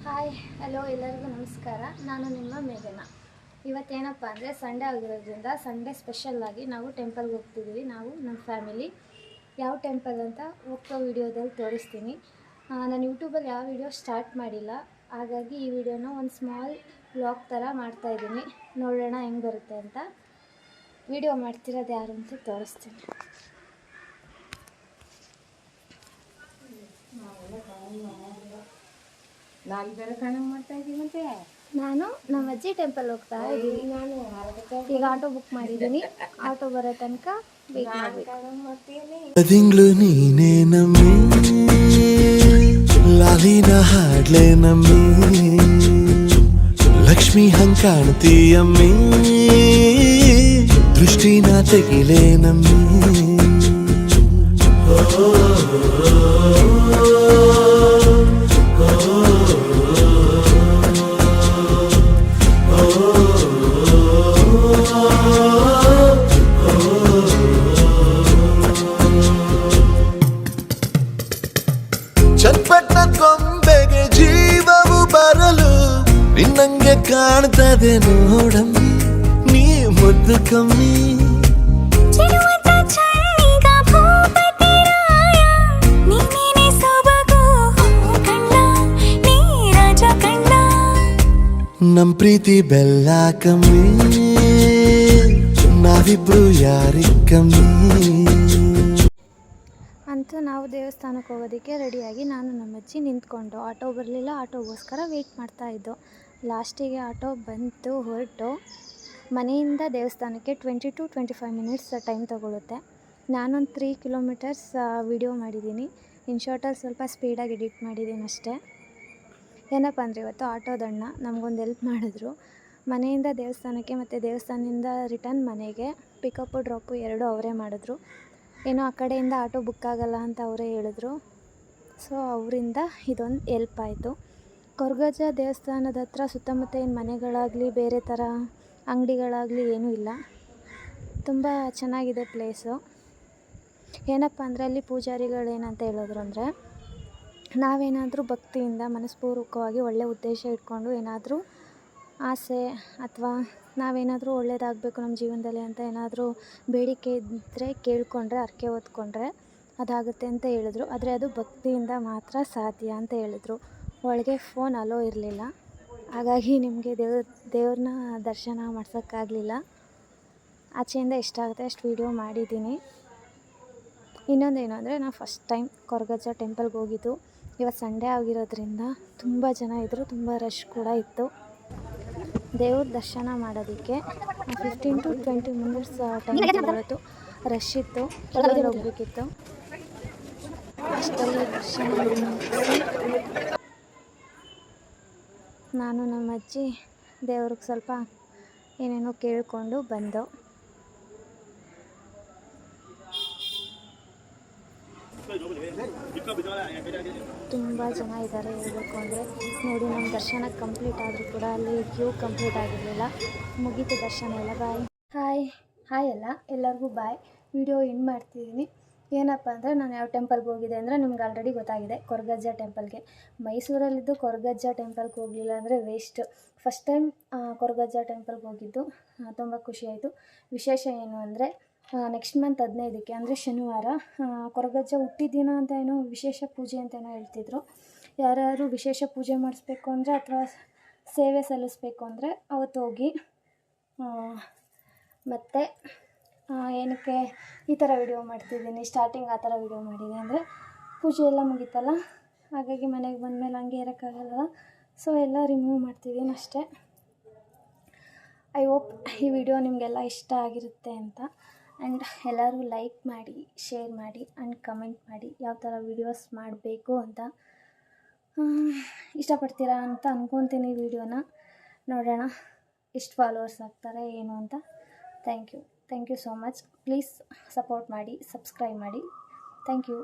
Hi hello ಎಲ್ಲರಿಗೂ ನಮಸ್ಕಾರ. ನಾನು ನಿಮ್ಮ ಮೇಘನ. ಇವತ್ತೇನಪ್ಪ ಅಂದರೆ ಸಂಡೇ ಆಗಿರೋದ್ರಿಂದ ಸಂಡೇ ಸ್ಪೆಷಲ್ಲಾಗಿ ನಾವು ಟೆಂಪಲ್ಗೆ ಹೋಗ್ತಿದ್ದೀವಿ. ನಾವು ನಮ್ಮ ಫ್ಯಾಮಿಲಿ ಯಾವ ಟೆಂಪಲ್ ಅಂತ ಹೋಗ್ತಾ ವೀಡಿಯೋದಲ್ಲಿ ತೋರಿಸ್ತೀನಿ. ನಾನು ಯೂಟ್ಯೂಬಲ್ಲಿ ಯಾವ ವೀಡಿಯೋ ಸ್ಟಾರ್ಟ್ ಮಾಡಿಲ್ಲ, ಹಾಗಾಗಿ ಈ ವಿಡಿಯೋನ ಒಂದು ಸ್ಮಾಲ್ ವ್ಲಾಗ್ ಥರ ಮಾಡ್ತಾಯಿದ್ದೀನಿ. ನೋಡೋಣ ಹೆಂಗೆ ಬರುತ್ತೆ ಅಂತ. ವಿಡಿಯೋ ಮಾಡ್ತಿರೋದು ಯಾರು ಅಂತ ತೋರಿಸ್ತೀನಿ. ನಾನು ನಮ್ಮ ಅಜ್ಜಿ ಟೆಂಪಲ್ ಹೋಗ್ತಾ ಇದ್ದೀವಿ. ಈಗ ಆಟೋ ಬುಕ್ ಮಾಡಿದ್ದೀನಿ. ಆಟೋ ಬರೋ ತನಕ ವೇಟ್ ಮಾಡಬೇಕು. ತಿಂಗಳು ನೀನೇ ನಮ್ಮಿ ಲಾಲಿನ ಹಾಡ್ಲೆ ನಮ್ಮಿ ಲಕ್ಷ್ಮಿ ಹಂಗ್ ಕಾಣ್ತೀಯಮ್ಮಿ ದೃಷ್ಟಿನ ತೆಗಿಲೆ ನಮ್ಮಿ ಚಟ್ಪಟ್ಟ ಕೊಂಬೆಗೆ ಜೀವವು ಬರಲು ನಿನ್ನಂಗೆ ಕಾಣ್ತದೆ ನೋಡಮ್ಮಿ ನೀ ಮುದ್ದು ಕಮ್ಮಿ ನಮ್ ಪ್ರೀತಿ ಬೆಲ್ಲ ಕಮ್ಮಿ ನಾವಿಬ್ರು ಯಾರಿಗ್ ಕಮ್ಮಿ. ಅಂತೂ ನಾವು ದೇವಸ್ಥಾನಕ್ಕೆ ಹೋಗೋದಕ್ಕೆ ರೆಡಿಯಾಗಿ ನಾನು ನಮ್ಮ ಅಜ್ಜಿ ನಿಂತ್ಕೊಂಡು ಆಟೋ ಬರಲಿಲ್ಲ, ಆಟೋಗೋಸ್ಕರ ವೆಯ್ಟ್ ಮಾಡ್ತಾಯಿದ್ದೋ. ಲಾಸ್ಟಿಗೆ ಆಟೋ ಬಂತು, ಹೊರಟು. ಮನೆಯಿಂದ ದೇವಸ್ಥಾನಕ್ಕೆ 20 to 25 ಮಿನಿಟ್ಸ್ ಟೈಮ್ ತೊಗೊಳುತ್ತೆ. ನಾನೊಂದು 3 ಕಿಲೋಮೀಟರ್ಸ್ ವಿಡಿಯೋ ಮಾಡಿದ್ದೀನಿ. ಇನ್ ಶಾರ್ಟಲ್ಲಿ ಸ್ವಲ್ಪ ಸ್ಪೀಡಾಗಿ ಎಡಿಟ್ ಮಾಡಿದ್ದೀನಿ ಅಷ್ಟೇ. ಏನಪ್ಪ ಅಂದರೆ ಇವತ್ತು ಆಟೋದಣ್ಣ ನಮಗೊಂದು ಹೆಲ್ಪ್ ಮಾಡಿದ್ರು. ಮನೆಯಿಂದ ದೇವಸ್ಥಾನಕ್ಕೆ ಮತ್ತು ದೇವಸ್ಥಾನದಿಂದ ರಿಟರ್ನ್ ಮನೆಗೆ ಪಿಕಪ್ಪು ಡ್ರಾಪು ಎರಡೂ ಅವರೇ ಮಾಡಿದ್ರು. ಏನೋ ಆ ಕಡೆಯಿಂದ ಆಟೋ ಬುಕ್ ಆಗಲ್ಲ ಅಂತ ಅವರೇ ಹೇಳಿದ್ರು. ಸೊ ಅವರಿಂದ ಇದೊಂದು ಹೆಲ್ಪ್ ಆಯಿತು. ಕೊರಗಜ್ಜ ದೇವಸ್ಥಾನದ ಹತ್ರ ಸುತ್ತಮುತ್ತ ಏನು ಮನೆಗಳಾಗಲಿ ಬೇರೆ ಥರ ಅಂಗಡಿಗಳಾಗಲಿ ಏನೂ ಇಲ್ಲ. ತುಂಬ ಚೆನ್ನಾಗಿದೆ ಪ್ಲೇಸು. ಏನಪ್ಪ ಅಂದರೆ ಅಲ್ಲಿ ಪೂಜಾರಿಗಳೇನಂತ ಹೇಳಿದ್ರು ಅಂದರೆ, ನಾವೇನಾದರೂ ಭಕ್ತಿಯಿಂದ ಮನಸ್ಪೂರ್ವಕವಾಗಿ ಒಳ್ಳೆಯ ಉದ್ದೇಶ ಇಟ್ಕೊಂಡು ಏನಾದರೂ ಆಸೆ ಅಥವಾ ನಾವೇನಾದರೂ ಒಳ್ಳೇದಾಗಬೇಕು ನಮ್ಮ ಜೀವನದಲ್ಲಿ ಅಂತ ಏನಾದರೂ ಬೇಡಿಕೆ ಇದ್ದರೆ ಕೇಳಿಕೊಂಡ್ರೆ, ಹರಕೆ ಹೊತ್ಕೊಂಡ್ರೆ ಅದಾಗುತ್ತೆ ಅಂತ ಹೇಳಿದ್ರು. ಆದರೆ ಅದು ಭಕ್ತಿಯಿಂದ ಮಾತ್ರ ಸಾಧ್ಯ ಅಂತ ಹೇಳಿದ್ರು. ಒಳಗೆ ಫೋನ್ ಅಲೋ ಇರಲಿಲ್ಲ, ಹಾಗಾಗಿ ನಿಮಗೆ ದೇವ್ರನ್ನ ದರ್ಶನ ಮಾಡ್ಸೋಕ್ಕಾಗಲಿಲ್ಲ. ಆಚೆಯಿಂದ ಎಷ್ಟಾಗುತ್ತೆ ಅಷ್ಟು ವೀಡಿಯೋ ಮಾಡಿದ್ದೀನಿ. ಇನ್ನೊಂದೇನು ಅಂದರೆ ನಾನು ಫಸ್ಟ್ ಟೈಮ್ ಕೊರಗಜ್ಜ ಟೆಂಪಲ್ಗೆ ಹೋಗಿದ್ದು. ಇವತ್ತು ಸಂಡೇ ಆಗಿರೋದ್ರಿಂದ ತುಂಬ ಜನ ಇದ್ದರು, ತುಂಬ ರಶ್ ಕೂಡ ಇತ್ತು. ದೇವ್ರ ದರ್ಶನ ಮಾಡೋದಕ್ಕೆ 15 to 20 ಮಿನಿಟ್ಸ್ ಟೈಮ್ ತಗೊಳ್ತು. ರಶ್ ಇತ್ತು, ಎಲ್ಲರೂ ಹೋಗಬೇಕಿತ್ತು. ಅಷ್ಟರಲ್ಲಿ ದರ್ಶನ ಮುಗಿಸಿ ನಾನು ನಮ್ಮ ಅಜ್ಜಿ ದೇವ್ರಿಗೆ ಸ್ವಲ್ಪ ಏನೇನೋ ಕೇಳಿಕೊಂಡು ಬಂದೋ. ತುಂಬ ಜನ ಇದ್ದಾರೆ ಹೇಳಬೇಕು ಅಂದರೆ. ನೋಡಿ, ನಮ್ಮ ದರ್ಶನ ಕಂಪ್ಲೀಟ್ ಆದರೂ ಕೂಡ ಅಲ್ಲಿ ಕ್ಯೂ ಕಂಪ್ಲೀಟ್ ಆಗಿರಲಿಲ್ಲ. ಮುಗೀತು ದರ್ಶನ ಎಲ್ಲ. ಬಾಯ್ ಹಾಯ್ ಎಲ್ಲರಿಗೂ ಬಾಯ್. ವಿಡಿಯೋ ಎಂಡ್ ಮಾಡ್ತಿದ್ದೀನಿ. ಏನಪ್ಪ ಅಂದರೆ ನಾನು ಯಾವ ಟೆಂಪಲ್ಗೆ ಹೋಗಿದೆ ಅಂದರೆ ನಿಮ್ಗೆ ಆಲ್ರೆಡಿ ಗೊತ್ತಾಗಿದೆ, ಕೊರಗಜ್ಜ ಟೆಂಪಲ್ಗೆ. ಮೈಸೂರಲ್ಲಿದ್ದು ಕೊರಗಜ್ಜ ಟೆಂಪಲ್ಗೆ ಹೋಗಲಿಲ್ಲ ಅಂದರೆ ವೇಸ್ಟ್. ಫಸ್ಟ್ ಟೈಮ್ ಕೊರಗಜ್ಜ ಟೆಂಪಲ್ಗೆ ಹೋಗಿದ್ದು, ತುಂಬ ಖುಷಿಯಾಯಿತು. ವಿಶೇಷ ಏನು ಅಂದರೆ ನೆಕ್ಸ್ಟ್ ಮಂತ್ 15ಕ್ಕೆ ಅಂದರೆ ಶನಿವಾರ ಕೊರಗಜ್ಜ ಹುಟ್ಟಿದ ಅಂತ ಏನೋ ವಿಶೇಷ ಪೂಜೆ ಅಂತ ಏನೋ ಹೇಳ್ತಿದ್ರು. ಯಾರ್ಯಾರು ವಿಶೇಷ ಪೂಜೆ ಮಾಡಿಸ್ಬೇಕು ಅಂದರೆ ಅಥವಾ ಸೇವೆ ಸಲ್ಲಿಸ್ಬೇಕು ಅಂದರೆ ಅವತ್ತು ಹೋಗಿ. ಮತ್ತು ಏನಕ್ಕೆ ಈ ಥರ ವಿಡಿಯೋ ಮಾಡ್ತಿದ್ದೀನಿ, ಸ್ಟಾರ್ಟಿಂಗ್ ಆ ಥರ ವಿಡಿಯೋ ಮಾಡಿದ್ದೀನಿ ಅಂದರೆ ಪೂಜೆ ಎಲ್ಲ ಮುಗೀತಲ್ಲ, ಹಾಗಾಗಿ ಮನೆಗೆ ಬಂದಮೇಲೆ ಹಂಗೆ ಇರೋಕ್ಕಾಗಲ್ಲ. ಸೊ ಎಲ್ಲ ರಿಮೂವ್ ಮಾಡ್ತಿದ್ದೀನಿ ಅಷ್ಟೇ. ಐ ಹೋಪ್ ಈ ವಿಡಿಯೋ ನಿಮಗೆಲ್ಲ ಇಷ್ಟ ಆಗಿರುತ್ತೆ ಅಂತ. ಆ್ಯಂಡ್ ಎಲ್ಲರೂ ಲೈಕ್ ಮಾಡಿ, ಶೇರ್ ಮಾಡಿ ಆ್ಯಂಡ್ ಕಮೆಂಟ್ ಮಾಡಿ ಯಾವ ಥರ ವೀಡಿಯೋಸ್ ಮಾಡಬೇಕು ಅಂತ. ಇಷ್ಟಪಡ್ತೀರಾ ಅಂತ ಅಂದ್ಕೊತೀನಿ. ವಿಡಿಯೋನ ನೋಡೋಣ ಎಷ್ಟು ಫಾಲೋವರ್ಸ್ ಆಗ್ತಾರೆ ಏನು ಅಂತ. Thank you so much. Please support ಮಾಡಿ, ಸಬ್ಸ್ಕ್ರೈಬ್ ಮಾಡಿ. Thank you.